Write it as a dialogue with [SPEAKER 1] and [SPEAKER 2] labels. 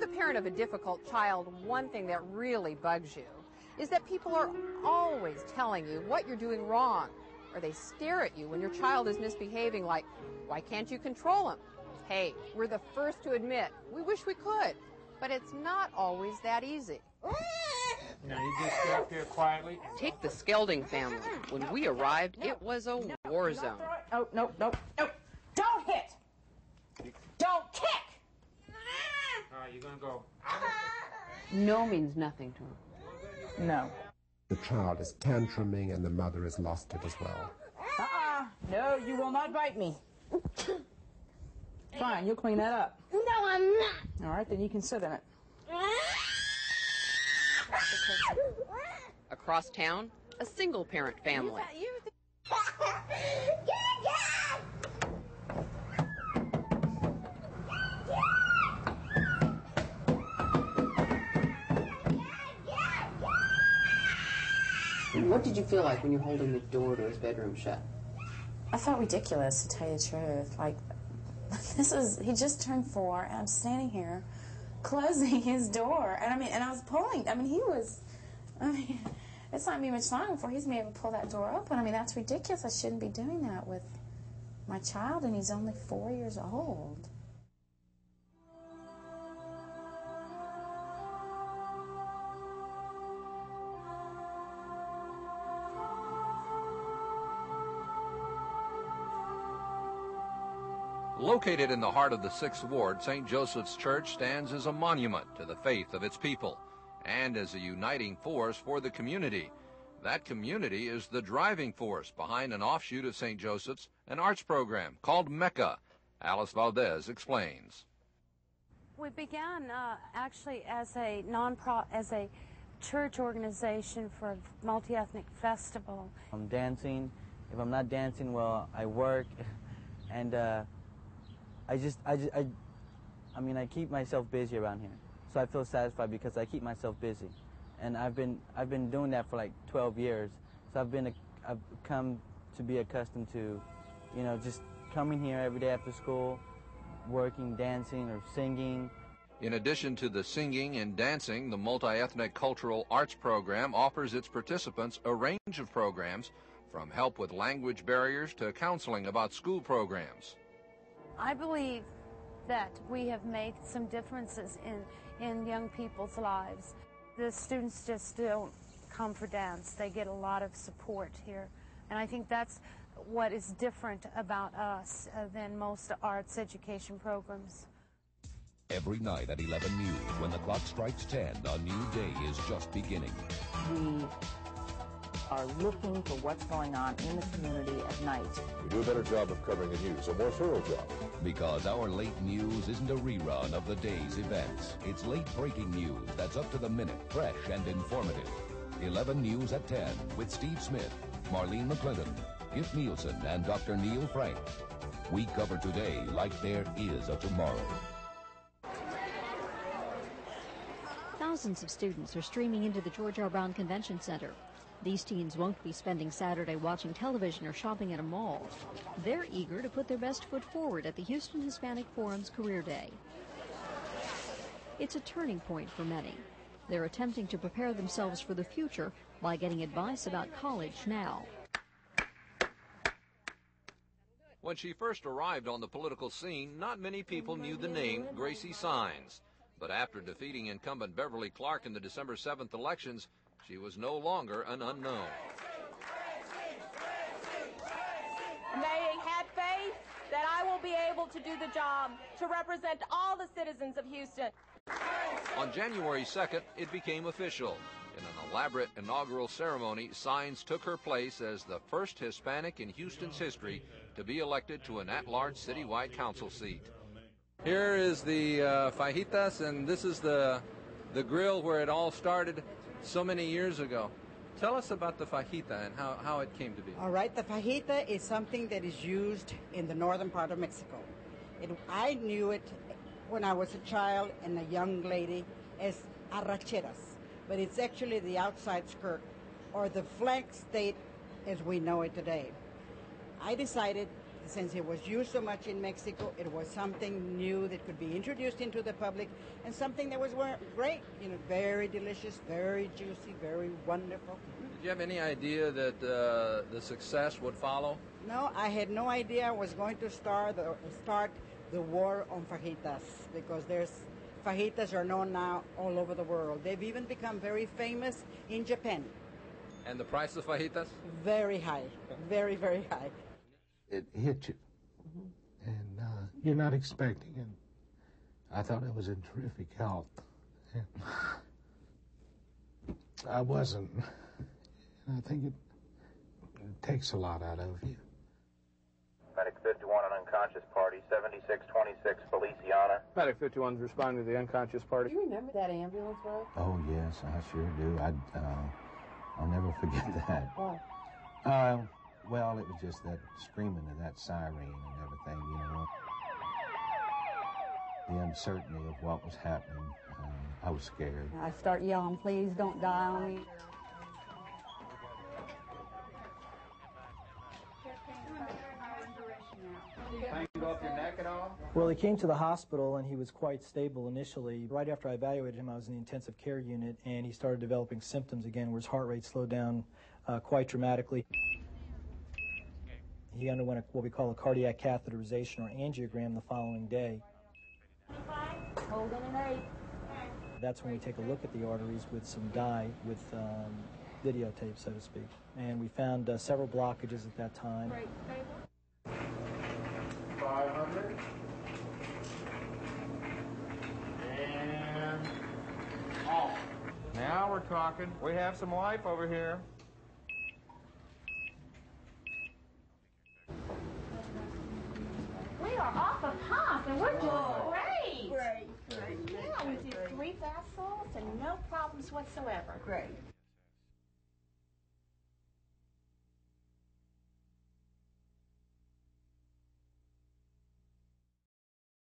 [SPEAKER 1] you're the parent of a difficult child, one thing that really bugs you is that people are always telling you what you're doing wrong, or they stare at you when your child is misbehaving like, why can't you control him? Hey, we're the first to admit, we wish we could, but it's not always that easy.
[SPEAKER 2] Now you just stay up here quietly.
[SPEAKER 1] Take the Skelding family. When we arrived, it was a war zone.
[SPEAKER 3] Oh, no. Don't hit! Don't kick!
[SPEAKER 2] All right, you're going to go.
[SPEAKER 1] No means nothing to him.
[SPEAKER 3] No.
[SPEAKER 4] The child is tantruming and the mother has lost it as well.
[SPEAKER 3] No, you will not bite me. Fine, you'll clean that up.
[SPEAKER 5] No, I'm not.
[SPEAKER 3] All right, then you can sit in it.
[SPEAKER 1] Across town, a single-parent family. What did you feel like when you're holding the door to his bedroom shut?
[SPEAKER 6] I felt ridiculous, to tell you the truth. Like, he just turned 4, and I'm standing here closing his door. And I was pulling. It's not me much longer before he's going to be able to pull that door open. That's ridiculous. I shouldn't be doing that with my child, and he's only 4 years old.
[SPEAKER 7] Located in the heart of the 6th Ward, St. Joseph's Church stands as a monument to the faith of its people and as a uniting force for the community. That community is the driving force behind an offshoot of St. Joseph's, an arts program called Mecca. Alice Valdez explains.
[SPEAKER 8] We began actually as a church organization for a multi-ethnic festival.
[SPEAKER 9] I'm dancing. If I'm not dancing, well, I work, and I keep myself busy around here. So I feel satisfied because I keep myself busy. And I've been doing that for like 12 years. So I've come to be accustomed to, just coming here every day after school, working, dancing, or singing.
[SPEAKER 7] In addition to the singing and dancing, the multi-ethnic cultural arts program offers its participants a range of programs, from help with language barriers to counseling about school programs.
[SPEAKER 8] I believe that we have made some differences in young people's lives. The students just don't come for dance. They get a lot of support here. And I think that's what is different about us than most arts education programs.
[SPEAKER 10] Every night at 11 News, when the clock strikes 10, a new day is just beginning.
[SPEAKER 3] We are looking for what's going on in the community at night.
[SPEAKER 11] We do a better job of covering the news, a more thorough job.
[SPEAKER 10] Because our late news isn't a rerun of the day's events. It's late breaking news that's up to the minute, fresh and informative. 11 News at 10 with Steve Smith, Marlene McClinton, Gift Nielsen, and Dr. Neil Frank. We cover today like there is a tomorrow.
[SPEAKER 12] Thousands of students are streaming into the George R. Brown Convention Center. These teens won't be spending Saturday watching television or shopping at a mall. They're eager to put their best foot forward at the Houston Hispanic Forum's Career Day. It's a turning point for many. They're attempting to prepare themselves for the future by getting advice about college now.
[SPEAKER 7] When she first arrived on the political scene, not many people knew the name Gracie Sines. But after defeating incumbent Beverly Clark in the December 7th elections, she was no longer an unknown.
[SPEAKER 13] They had faith that I will be able to do the job to represent all the citizens of Houston.
[SPEAKER 7] On January 2nd, it became official. In an elaborate inaugural ceremony, Sines took her place as the first Hispanic in Houston's history to be elected to an at-large citywide council seat.
[SPEAKER 14] Here is the fajitas, and this is the grill where it all started so many years ago. Tell us about the fajita and how it came to be.
[SPEAKER 15] All right, the fajita is something that is used in the northern part of Mexico. I knew it when I was a child and a young lady as arracheras, but it's actually the outside skirt or the flank state as we know it today. I decided since it was used so much in Mexico, it was something new that could be introduced into the public, and something that was great, very delicious, very juicy, very wonderful.
[SPEAKER 14] Did you have any idea that the success would follow?
[SPEAKER 15] No, I had no idea I was going to start the war on fajitas, because fajitas are known now all over the world. They've even become very famous in Japan.
[SPEAKER 14] And the price of fajitas?
[SPEAKER 15] Very high, very, very high.
[SPEAKER 5] It hit you, and you're not expecting it. I thought it was in terrific health. I wasn't. I think it takes a lot out of you.
[SPEAKER 16] Medic 51, an unconscious party, 7626 Feliciana.
[SPEAKER 17] Medic 51 is responding to the unconscious party.
[SPEAKER 1] Do you remember that ambulance ride?
[SPEAKER 5] Oh, yes, I sure do. I'll never forget that.
[SPEAKER 1] Why?
[SPEAKER 5] Well, it was just that screaming of that siren and everything, The uncertainty of what was happening, I was scared.
[SPEAKER 18] I start yelling, please don't die on me.
[SPEAKER 19] Well, he came to the hospital and he was quite stable initially. Right after I evaluated him, I was in the intensive care unit, and he started developing symptoms again where his heart rate slowed down quite dramatically. He underwent what we call a cardiac catheterization or angiogram the following day.
[SPEAKER 18] Holding an 8.
[SPEAKER 19] That's when we take a look at the arteries with some dye, with videotape, so to speak. And we found several blockages at that time.
[SPEAKER 2] 500. And off.
[SPEAKER 17] Now we're talking. We have some life over here.
[SPEAKER 20] We are off a pump, and we're doing great. Great. Yeah, we did 3 vessels and no problems whatsoever. Great.